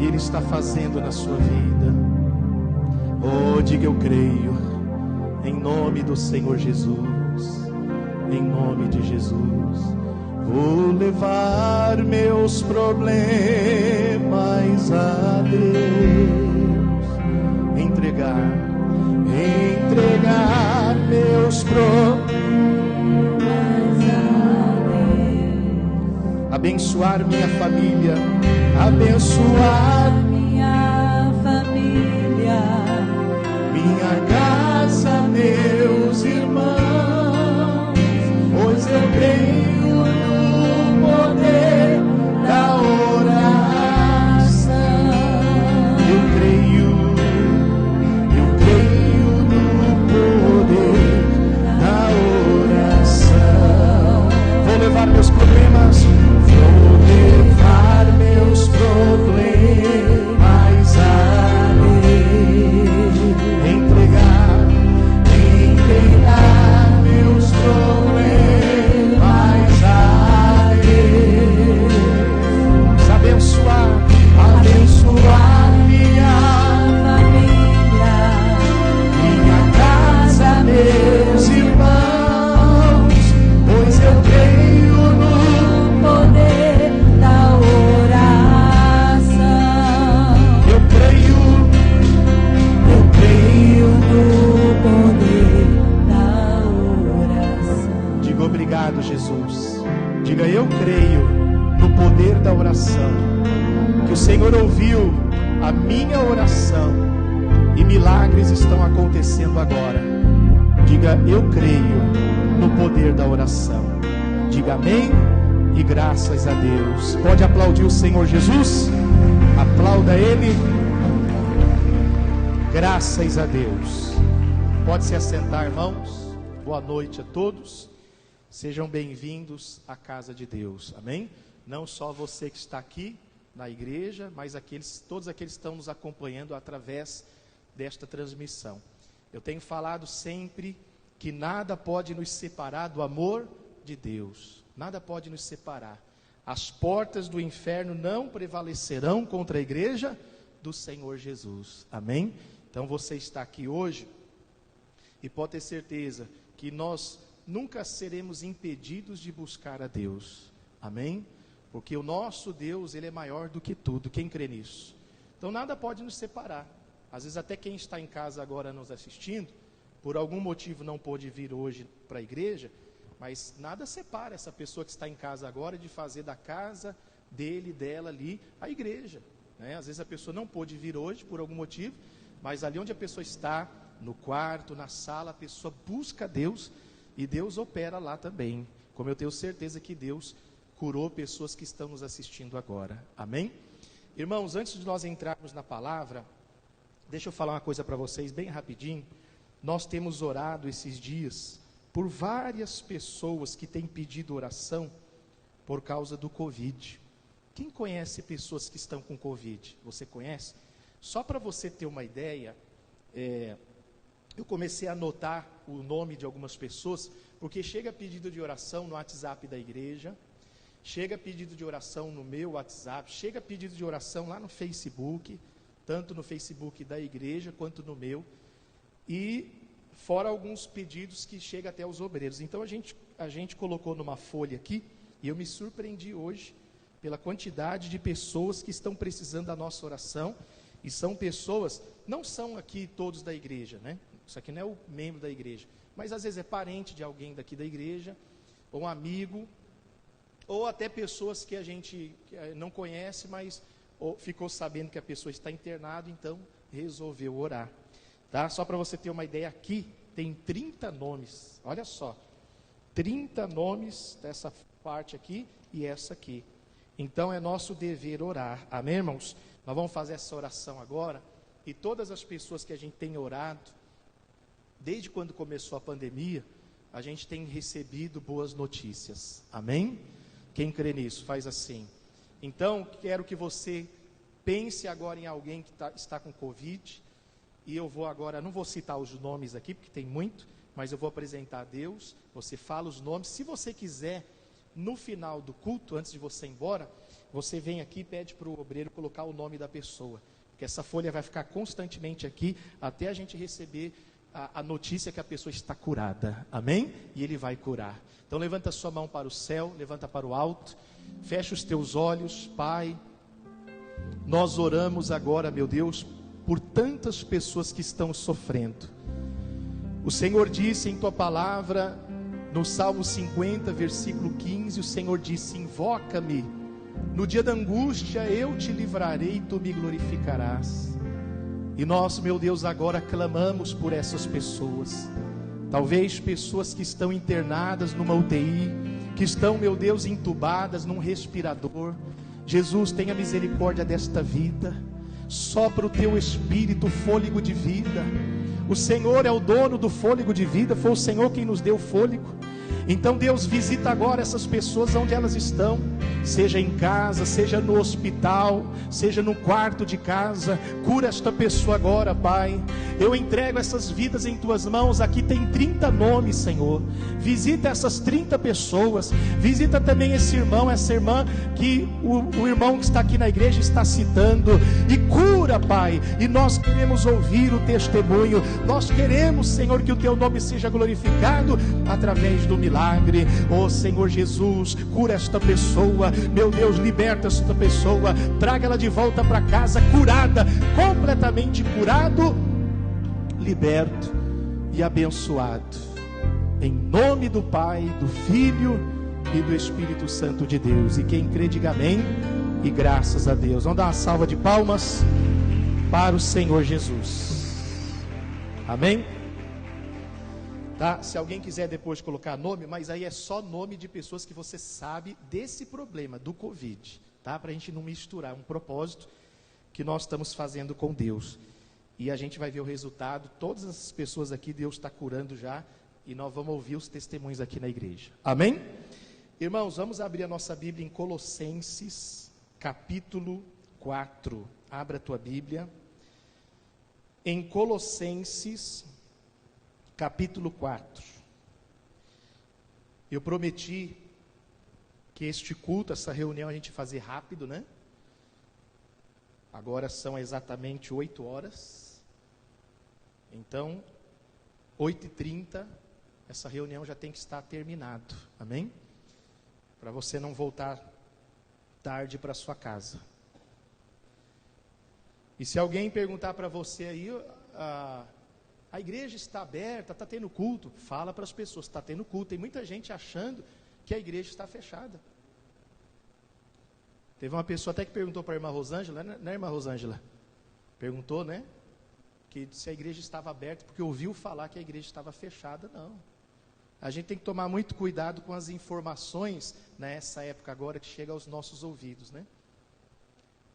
e Ele está fazendo na sua vida. Oh, diga eu creio, em nome do Senhor Jesus, em nome de Jesus. Vou levar meus problemas a Deus, entregar meus problemas a Deus, abençoar minha família, abençoar minha família, minha casa, meus irmãos, pois eu creio no poder da oração. Eu creio no poder da oração. Vou levar meus problemas, a Deus, entregar meus problemas a Deus, abençoar minha família, minha casa, meus irmãos, pois eu creio no poder da oração. Eu creio no poder da oração. Diga obrigado, Jesus. Diga eu creio no poder da oração. Que o Senhor ouviu a minha oração e milagres estão acontecendo agora. Diga eu creio no poder da oração. Diga amém e graças a Deus. Pode aplaudir o Senhor Jesus? Aplauda Ele. Graças a Deus. Pode se assentar, irmãos. Boa noite a todos. Sejam bem-vindos à casa de Deus. Amém? Não só você que está aqui na igreja, mas todos aqueles que estão nos acompanhando através desta transmissão. Eu tenho falado sempre que nada pode nos separar do amor de Deus. Nada pode nos separar. As portas do inferno não prevalecerão contra a igreja do Senhor Jesus. Amém? Então você está aqui hoje e pode ter certeza que nós nunca seremos impedidos de buscar a Deus. Amém? Porque o nosso Deus, Ele é maior do que tudo. Quem crê nisso? Então nada pode nos separar. Às vezes até quem está em casa agora nos assistindo, por algum motivo não pôde vir hoje para a igreja, mas nada separa essa pessoa que está em casa agora de fazer da casa dele, dela ali, a igreja. Né? Às vezes a pessoa não pôde vir hoje por algum motivo, mas ali onde a pessoa está, no quarto, na sala, a pessoa busca Deus e Deus opera lá também. Como eu tenho certeza que Deus curou pessoas que estão nos assistindo agora. Amém? Irmãos, antes de nós entrarmos na palavra, deixa eu falar uma coisa para vocês bem rapidinho. Nós temos orado esses dias por várias pessoas que têm pedido oração por causa do Covid. Quem conhece pessoas que estão com Covid? Você conhece? Só para você ter uma ideia, eu comecei a anotar o nome de algumas pessoas, porque chega pedido de oração no WhatsApp da igreja, chega pedido de oração no meu WhatsApp, chega pedido de oração lá no Facebook, tanto no Facebook da igreja quanto no meu, e fora alguns pedidos que chegam até os obreiros. Então a gente colocou numa folha aqui, e eu me surpreendi hoje pela quantidade de pessoas que estão precisando da nossa oração, e são pessoas, não são aqui todos da igreja, né? Isso aqui não é o membro da igreja, mas às vezes é parente de alguém daqui da igreja, ou um amigo, ou até pessoas que a gente não conhece, mas ficou sabendo que a pessoa está internada, então resolveu orar. Tá? Só para você ter uma ideia, aqui tem 30 nomes, olha só, 30 nomes dessa parte aqui e essa aqui. Então é nosso dever orar, amém, irmãos? Nós vamos fazer essa oração agora, e todas as pessoas que a gente tem orado, desde quando começou a pandemia, a gente tem recebido boas notícias, amém? Quem crê nisso, faz assim. Então, quero que você pense agora em alguém que está com Covid, e eu vou agora, não vou citar os nomes aqui, porque tem muito, mas eu vou apresentar a Deus, você fala os nomes. Se você quiser, no final do culto, antes de você ir embora, você vem aqui e pede para o obreiro colocar o nome da pessoa, porque essa folha vai ficar constantemente aqui, até a gente receber a notícia que a pessoa está curada, amém? E ele vai curar. Então levanta a sua mão para o céu, levanta para o alto, fecha os teus olhos. Pai, nós oramos agora, meu Deus, por tantas pessoas que estão sofrendo. O Senhor disse em tua palavra, no Salmo 50, versículo 15, o Senhor disse: invoca-me, no dia da angústia eu te livrarei e tu me glorificarás. E nós, meu Deus, agora clamamos por essas pessoas, talvez pessoas que estão internadas numa UTI, que estão, meu Deus, entubadas num respirador. Jesus, tenha misericórdia desta vida, sopra o teu espírito, fôlego de vida. O Senhor é o dono do fôlego de vida, foi o Senhor quem nos deu fôlego. Então Deus, visita agora essas pessoas onde elas estão, seja em casa, seja no hospital, seja no quarto de casa. Cura esta pessoa agora, Pai. Eu entrego essas vidas em tuas mãos. Aqui tem 30 nomes, Senhor. Visita essas 30 pessoas, visita também esse irmão, essa irmã que o irmão que está aqui na igreja está citando, e cura, Pai. E nós queremos ouvir o testemunho, nós queremos, Senhor, que o teu nome seja glorificado através do milagre. Oh Senhor Jesus, cura esta pessoa, meu Deus, liberta esta pessoa, traga ela de volta para casa curada, completamente curado, liberto e abençoado, em nome do Pai, do Filho e do Espírito Santo de Deus. E quem crê diga amém e graças a Deus. Vamos dar uma salva de palmas para o Senhor Jesus. Amém? Tá? Se alguém quiser depois colocar nome, mas aí é só nome de pessoas que você sabe desse problema do Covid, tá? Para a gente não misturar, um propósito que nós estamos fazendo com Deus, e a gente vai ver o resultado. Todas essas pessoas aqui Deus está curando já, e nós vamos ouvir os testemunhos aqui na igreja, amém? Irmãos, vamos abrir a nossa Bíblia em Colossenses capítulo 4, abra a tua Bíblia, em Colossenses capítulo 4. Eu prometi que este culto, essa reunião a gente fazer rápido, né? Agora são exatamente 8 horas. Então, 8h30, essa reunião já tem que estar terminado. Amém? Para você não voltar tarde para sua casa. E se alguém perguntar para você aí, a igreja está aberta, está tendo culto, fala para as pessoas, está tendo culto. Tem muita gente achando que a igreja está fechada. Teve uma pessoa até que perguntou para a irmã Rosângela, né, irmã Rosângela? Perguntou, né? Que se a igreja estava aberta, porque ouviu falar que a igreja estava fechada. Não. A gente tem que tomar muito cuidado com as informações nessa época agora que chega aos nossos ouvidos, né?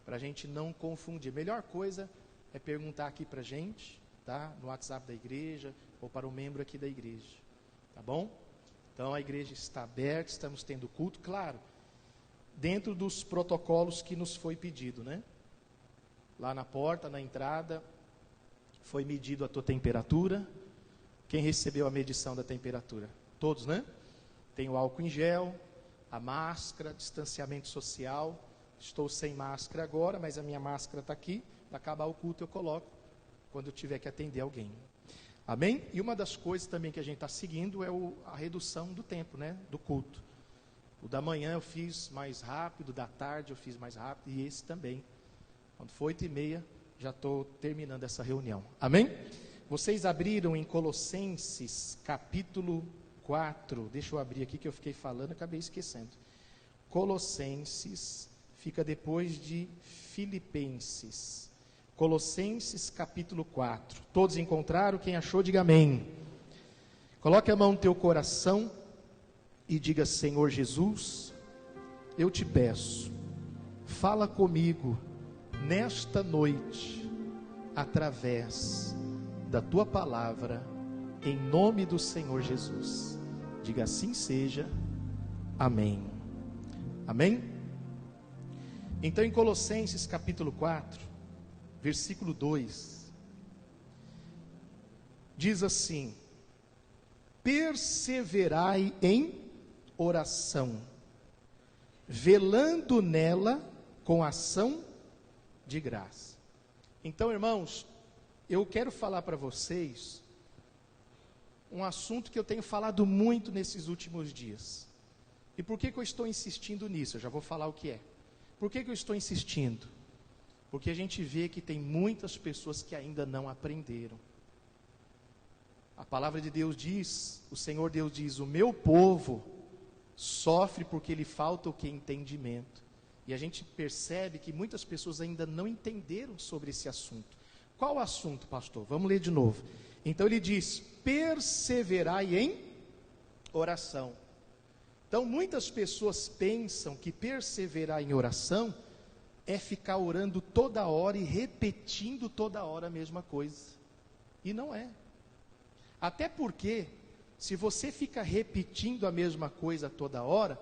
Para a gente não confundir. A melhor coisa é perguntar aqui para a gente, tá? No WhatsApp da igreja, ou para um membro aqui da igreja, tá bom? Então a igreja está aberta, estamos tendo culto, claro, dentro dos protocolos que nos foi pedido, né? Lá na porta, na entrada, foi medido a tua temperatura. Quem recebeu a medição da temperatura? Todos, né? Tem o álcool em gel, a máscara, distanciamento social. Estou sem máscara agora, mas a minha máscara está aqui. Para acabar o culto eu coloco, quando eu tiver que atender alguém. Amém? E uma das coisas também que a gente está seguindo é a redução do tempo, né? Do culto. O da manhã eu fiz mais rápido, da tarde eu fiz mais rápido, e esse também. Quando for 8h30, já estou terminando essa reunião. Amém? Vocês abriram em Colossenses capítulo 4. Deixa eu abrir aqui que eu fiquei falando e acabei esquecendo. Colossenses fica depois de Filipenses. Colossenses capítulo 4. Todos encontraram? Quem achou, diga amém. Coloque a mão no teu coração e diga: Senhor Jesus, eu te peço, fala comigo nesta noite, através da tua palavra, em nome do Senhor Jesus. Diga: assim seja, amém. Amém? Então em Colossenses capítulo 4, versículo 2, diz assim: perseverai em oração, velando nela com ação de graça. Então, irmãos, eu quero falar para vocês um assunto que eu tenho falado muito nesses últimos dias. E por que eu estou insistindo nisso? Eu já vou falar o que é. Por que eu estou insistindo? Porque a gente vê que tem muitas pessoas que ainda não aprenderam. A palavra de Deus diz, o Senhor Deus diz, o meu povo sofre porque lhe falta o que? Entendimento. E a gente percebe que muitas pessoas ainda não entenderam sobre esse assunto. Qual o assunto, pastor? Vamos ler de novo. Então ele diz, perseverai em oração. Então muitas pessoas pensam que perseverar em oração é ficar orando toda hora e repetindo toda hora a mesma coisa. E não é. Até porque, se você fica repetindo a mesma coisa toda hora,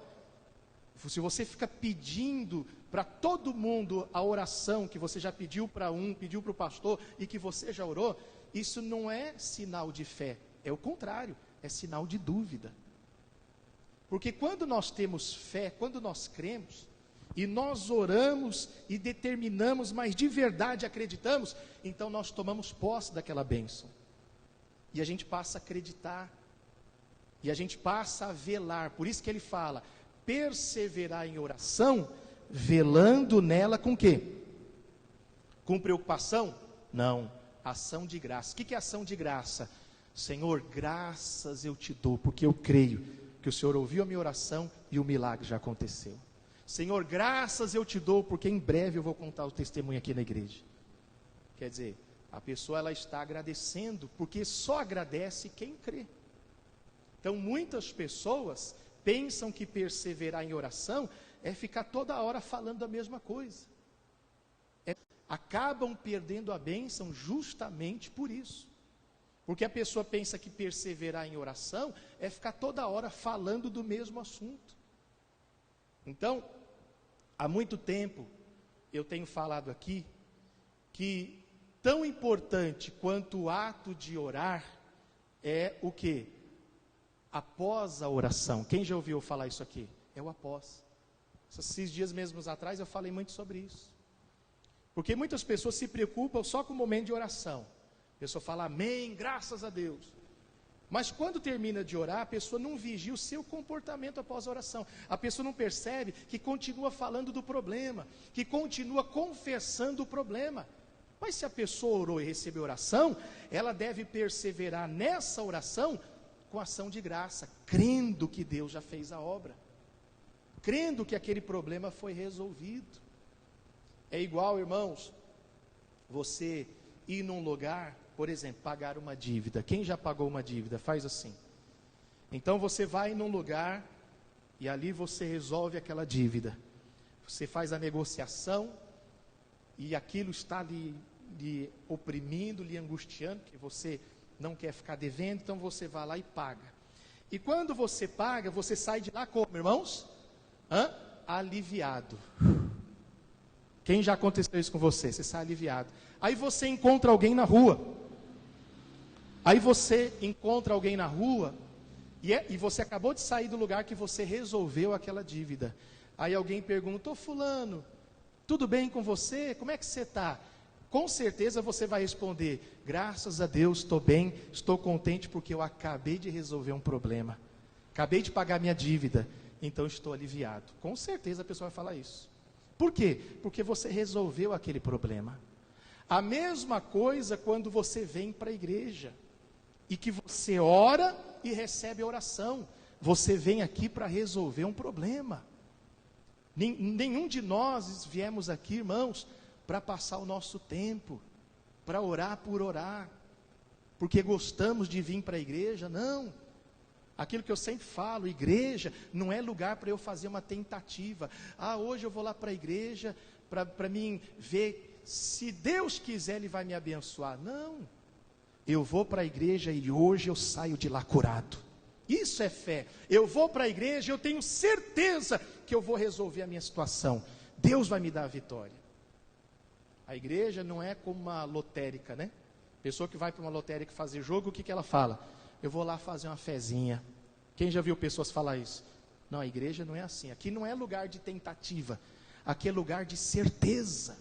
se você fica pedindo para todo mundo a oração que você já pediu para pediu para o pastor e que você já orou, isso não é sinal de fé, é o contrário, é sinal de dúvida. Porque quando nós temos fé, quando nós cremos, e nós oramos e determinamos, mas de verdade acreditamos, então nós tomamos posse daquela bênção. E a gente passa a acreditar, e a gente passa a velar. Por isso que ele fala, perseverar em oração, velando nela com quê? Com preocupação? Não, ação de graça. O que é ação de graça? Senhor, graças eu te dou, porque eu creio que o Senhor ouviu a minha oração e o milagre já aconteceu. Senhor, graças eu te dou, porque em breve eu vou contar o testemunho aqui na igreja. Quer dizer, a pessoa ela está agradecendo, porque só agradece quem crê. Então muitas pessoas pensam que perseverar em oração é ficar toda hora falando a mesma coisa. Acabam perdendo a bênção justamente por isso. Porque a pessoa pensa que perseverar em oração é ficar toda hora falando do mesmo assunto. Então, há muito tempo eu tenho falado aqui que tão importante quanto o ato de orar é o quê? Após a oração. Quem já ouviu falar isso aqui? É o após. Esses dias mesmos atrás eu falei muito sobre isso. Porque muitas pessoas se preocupam só com o momento de oração. A pessoa fala amém, graças a Deus. Mas quando termina de orar, a pessoa não vigia o seu comportamento após a oração. A pessoa não percebe que continua falando do problema, que continua confessando o problema. Mas se a pessoa orou e recebeu oração, ela deve perseverar nessa oração com ação de graça, crendo que Deus já fez a obra, crendo que aquele problema foi resolvido. É igual, irmãos, você ir num lugar, por exemplo, pagar uma dívida. Quem já pagou uma dívida? Faz assim. Então você vai num lugar e ali você resolve aquela dívida. Você faz a negociação e aquilo está lhe oprimindo, lhe angustiando, porque você não quer ficar devendo, então você vai lá e paga. E quando você paga, você sai de lá como, irmãos? Aliviado. Quem já aconteceu isso com você? Você sai aliviado. Aí você encontra alguém na rua. E você acabou de sair do lugar que você resolveu aquela dívida. Aí alguém pergunta, ô fulano, tudo bem com você? Como é que você está? Com certeza você vai responder, graças a Deus estou bem, estou contente porque eu acabei de resolver um problema. Acabei de pagar minha dívida, então estou aliviado. Com certeza a pessoa vai falar isso. Por quê? Porque você resolveu aquele problema. A mesma coisa quando você vem para a igreja e que você ora e recebe a oração. Você vem aqui para resolver um problema. Nenhum de nós viemos aqui, irmãos, para passar o nosso tempo, para orar por orar, porque gostamos de vir para a igreja. Não. Aquilo que eu sempre falo, igreja não é lugar para eu fazer uma tentativa. Hoje eu vou lá para a igreja para mim ver, se Deus quiser Ele vai me abençoar. Não, eu vou para a igreja e hoje eu saio de lá curado. Isso é fé. Eu vou para a igreja e eu tenho certeza que eu vou resolver a minha situação. Deus vai me dar a vitória. A igreja não é como uma lotérica, né? Pessoa que vai para uma lotérica fazer jogo, o que ela fala? Eu vou lá fazer uma fezinha. Quem já viu pessoas falar isso? Não, a igreja não é assim. Aqui não é lugar de tentativa. Aqui é lugar de certeza.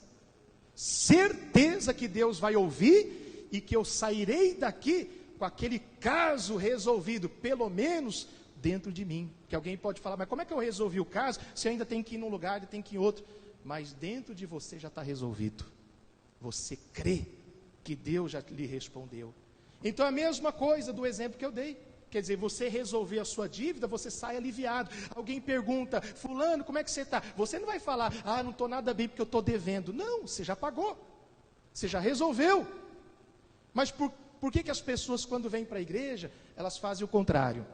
Certeza que Deus vai ouvir e que eu sairei daqui com aquele caso resolvido, pelo menos dentro de mim. Que alguém pode falar, mas como é que eu resolvi o caso se eu ainda tenho que ir num lugar e tenho que ir em outro? Mas dentro de você já está resolvido. Você crê que Deus já lhe respondeu. Então a mesma coisa do exemplo que eu dei. Quer dizer, você resolver a sua dívida, você sai aliviado. Alguém pergunta, fulano, como é que você está? Você não vai falar, não estou nada bem porque eu estou devendo. Não, você já pagou. Você já resolveu. Mas por que as pessoas, quando vêm para a igreja, elas fazem o contrário?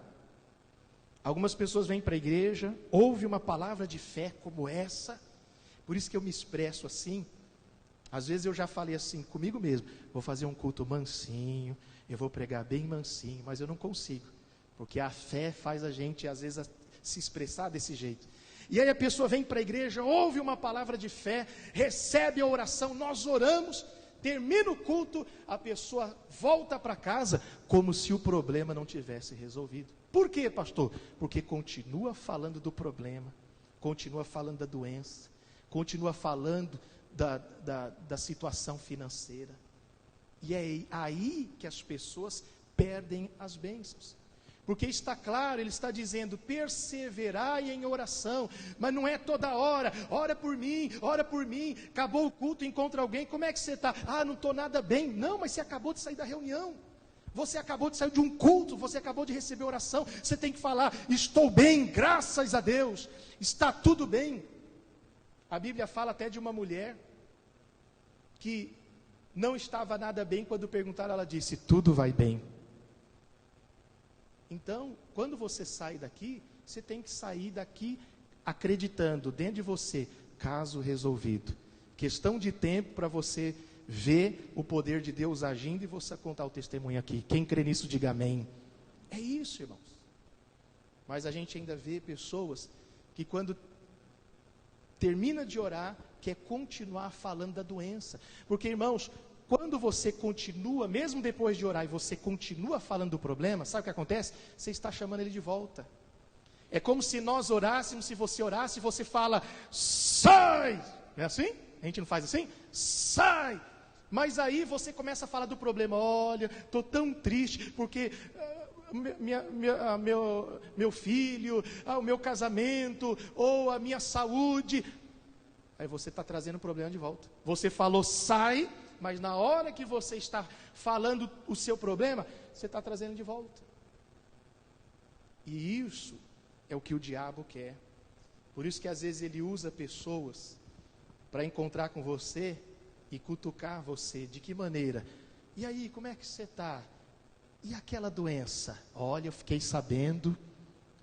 Algumas pessoas vêm para a igreja, ouvem uma palavra de fé como essa, por isso que eu me expresso assim. Às vezes eu já falei assim comigo mesmo, vou fazer um culto mansinho, eu vou pregar bem mansinho, mas eu não consigo, porque a fé faz a gente às vezes se expressar desse jeito. E aí a pessoa vem para a igreja, ouve uma palavra de fé, recebe a oração, nós oramos, termina o culto, a pessoa volta para casa como se o problema não tivesse resolvido. Por quê, pastor? Porque continua falando do problema, continua falando da doença, continua falando da situação financeira. E é aí que as pessoas perdem as bênçãos. Porque está claro, ele está dizendo, perseverai em oração, mas não é toda hora, ora por mim, acabou o culto, encontra alguém, como é que você está? Não estou nada bem. Não, mas você acabou de sair da reunião, você acabou de sair de um culto, você acabou de receber oração, você tem que falar, estou bem, graças a Deus, está tudo bem. A Bíblia fala até de uma mulher que não estava nada bem, quando perguntaram, ela disse, tudo vai bem. Então, quando você sai daqui, você tem que sair daqui acreditando dentro de você, caso resolvido. Questão de tempo para você ver o poder de Deus agindo e você contar o testemunho aqui. Quem crê nisso, diga amém. É isso, irmãos. Mas a gente ainda vê pessoas que quando termina de orar, quer continuar falando da doença. Porque, irmãos, quando você continua, mesmo depois de orar, e você continua falando do problema, sabe o que acontece? Você está chamando ele de volta. É como se nós orássemos, se você orasse, você fala, sai! Não é assim? A gente não faz assim? Sai! Mas aí você começa a falar do problema, olha, estou tão triste, porque meu filho, o meu casamento, ou a minha saúde. Aí você está trazendo o problema de volta. Você falou sai, mas na hora que você está falando o seu problema, você está trazendo de volta. E isso é o que o diabo quer. Por isso que às vezes ele usa pessoas para encontrar com você e cutucar você. De que maneira? E aí, como é que você está? E aquela doença? Olha, eu fiquei sabendo,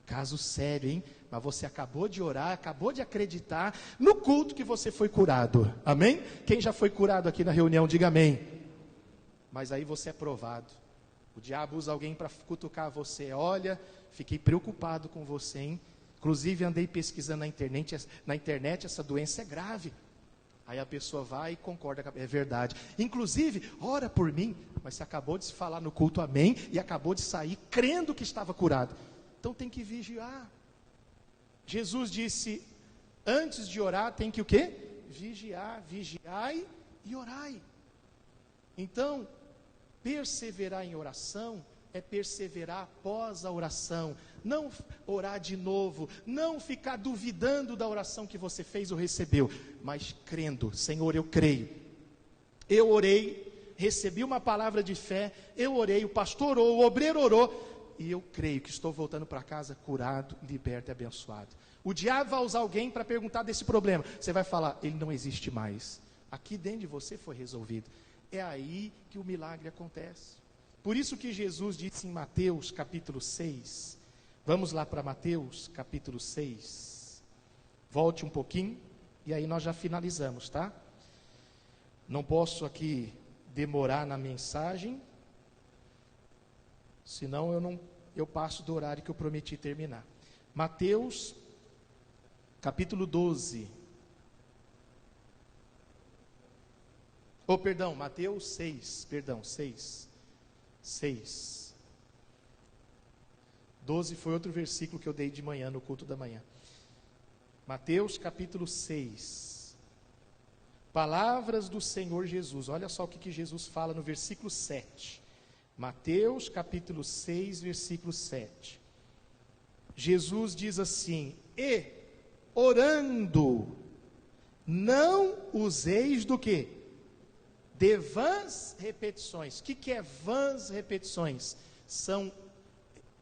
caso sério, hein? Mas você acabou de orar, acabou de acreditar no culto que você foi curado. Amém? Quem já foi curado aqui na reunião, diga amém. Mas aí você é provado. O diabo usa alguém para cutucar você. Olha, fiquei preocupado com você, hein? Inclusive andei pesquisando na internet, essa doença é grave. Aí a pessoa vai e concorda, é verdade. Inclusive, ora por mim, mas você acabou de se falar no culto amém e acabou de sair crendo que estava curado. Então tem que vigiar. Jesus disse, antes de orar tem que o quê? Vigiar, vigiai e orai. Então, perseverar em oração é perseverar após a oração, não orar de novo, não ficar duvidando da oração que você fez ou recebeu, mas crendo, Senhor, eu creio, eu orei, recebi uma palavra de fé, eu orei, o pastor orou, o obreiro orou, e eu creio que estou voltando para casa curado, liberto e abençoado. O diabo vai usar alguém para perguntar desse problema, você vai falar, ele não existe mais, aqui dentro de você foi resolvido. É aí que o milagre acontece. Por isso que Jesus disse em Mateus capítulo 6, vamos lá para Mateus capítulo 6, volte um pouquinho, e aí nós já finalizamos, tá? Não posso aqui demorar na mensagem, senão eu passo do horário que eu prometi terminar. Mateus capítulo 12, Mateus 6, 6, 12 foi outro versículo que eu dei de manhã, no culto da manhã. Mateus capítulo 6. Palavras do Senhor Jesus. Olha só o que Jesus fala no versículo 7. Mateus capítulo 6, versículo 7. Jesus diz assim: e orando, não useis do quê? De vãs repetições. O que é vãs repetições? São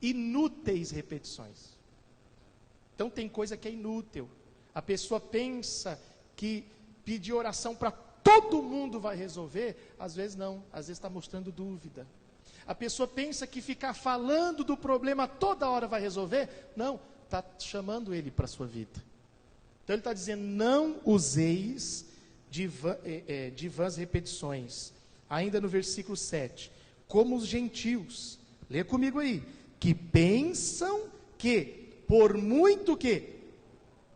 inúteis repetições. Então tem coisa que é inútil. A pessoa pensa que pedir oração para todo mundo vai resolver. Às vezes não, às vezes está mostrando dúvida. A pessoa pensa que ficar falando do problema toda hora vai resolver. Não, está chamando ele para a sua vida. Então ele está dizendo: não useis de vãs repetições. Ainda no versículo 7. Como os gentios, lê comigo aí, que pensam que por muito que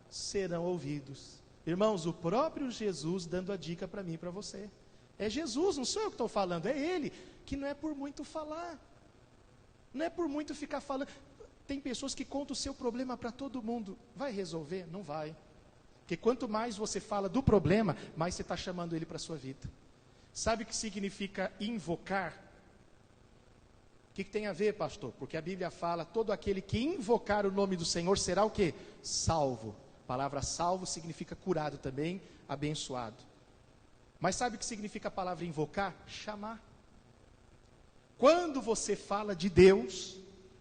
serão ouvidos. Irmãos, o próprio Jesus dando a dica para mim e para você. É Jesus, não sou eu que estou falando, é Ele, que não é por muito falar. Não é por muito ficar falando. Tem pessoas que contam o seu problema para todo mundo. Vai resolver? Não vai. Porque quanto mais você fala do problema, mais você está chamando ele para a sua vida. Sabe o que significa invocar? O que tem a ver, pastor? Porque a Bíblia fala: todo aquele que invocar o nome do Senhor será o quê? Salvo. A palavra salvo significa curado também, abençoado. Mas sabe o que significa a palavra invocar? Chamar. Quando você fala de Deus,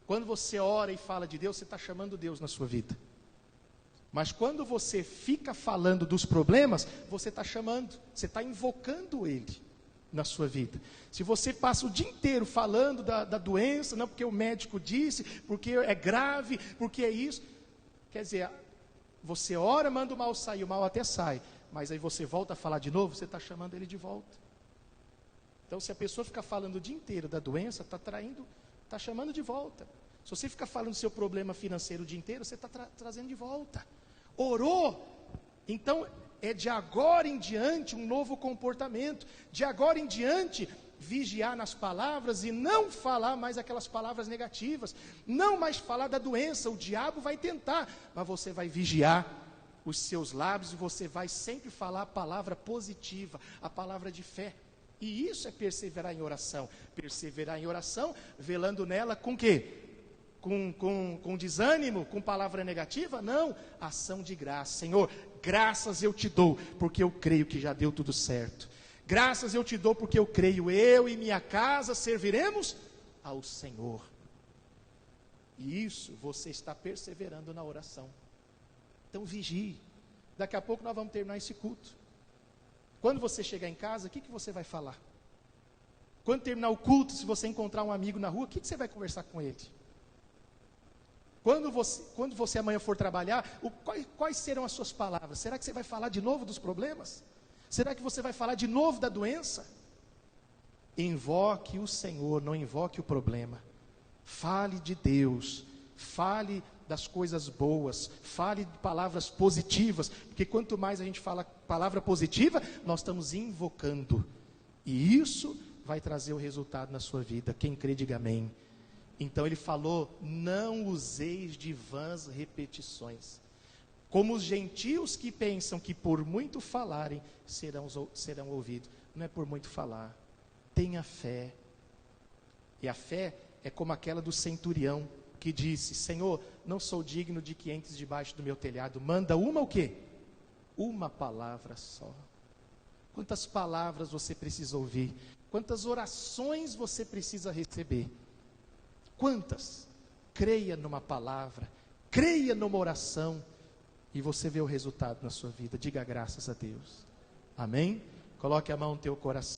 quando você ora e fala de Deus, você está chamando Deus na sua vida. Mas quando você fica falando dos problemas, você está chamando, você está invocando Ele na sua vida. Se você passa o dia inteiro falando da doença, não porque o médico disse, porque é grave, porque é isso, quer dizer, você ora, manda o mal sair, o mal até sai, mas aí você volta a falar de novo, você está chamando ele de volta. Então, se a pessoa ficar falando o dia inteiro da doença, está chamando de volta. Se você ficar falando do seu problema financeiro o dia inteiro, você está trazendo de volta. Orou, então é de agora em diante um novo comportamento. De agora em diante, vigiar nas palavras e não falar mais aquelas palavras negativas. Não mais falar da doença. O diabo vai tentar, mas você vai vigiar os seus lábios e você vai sempre falar a palavra positiva, a palavra de fé. E isso é perseverar em oração. Perseverar em oração, velando nela com quê? Com desânimo, com palavra negativa? Não, ação de graça. Senhor, graças eu te dou, porque eu creio que já deu tudo certo. Graças eu te dou, porque eu creio, eu e minha casa serviremos ao Senhor. E isso, você está perseverando na oração. Então vigie. Daqui a pouco nós vamos terminar esse culto. Quando você chegar em casa, o que você vai falar? Quando terminar o culto, se você encontrar um amigo na rua, o que você vai conversar com ele? Quando você amanhã for trabalhar, quais serão as suas palavras? Será que você vai falar de novo dos problemas? Será que você vai falar de novo da doença? Invoque o Senhor, não invoque o problema. Fale de Deus, fale das coisas boas, fale de palavras positivas, porque quanto mais a gente fala palavra positiva, nós estamos invocando, e isso vai trazer o resultado na sua vida. Quem crê, diga amém. Então ele falou: não useis de vãs repetições, como os gentios que pensam que por muito falarem serão ouvidos. Não é por muito falar, tenha fé. E a fé é como aquela do centurião, que disse: Senhor, não sou digno de que entres debaixo do meu telhado, manda uma o quê? Uma palavra só. Quantas palavras você precisa ouvir? Quantas orações você precisa receber? Quantas? Creia numa palavra, creia numa oração, e você vê o resultado na sua vida. Diga graças a Deus. Amém? Coloque a mão no teu coração.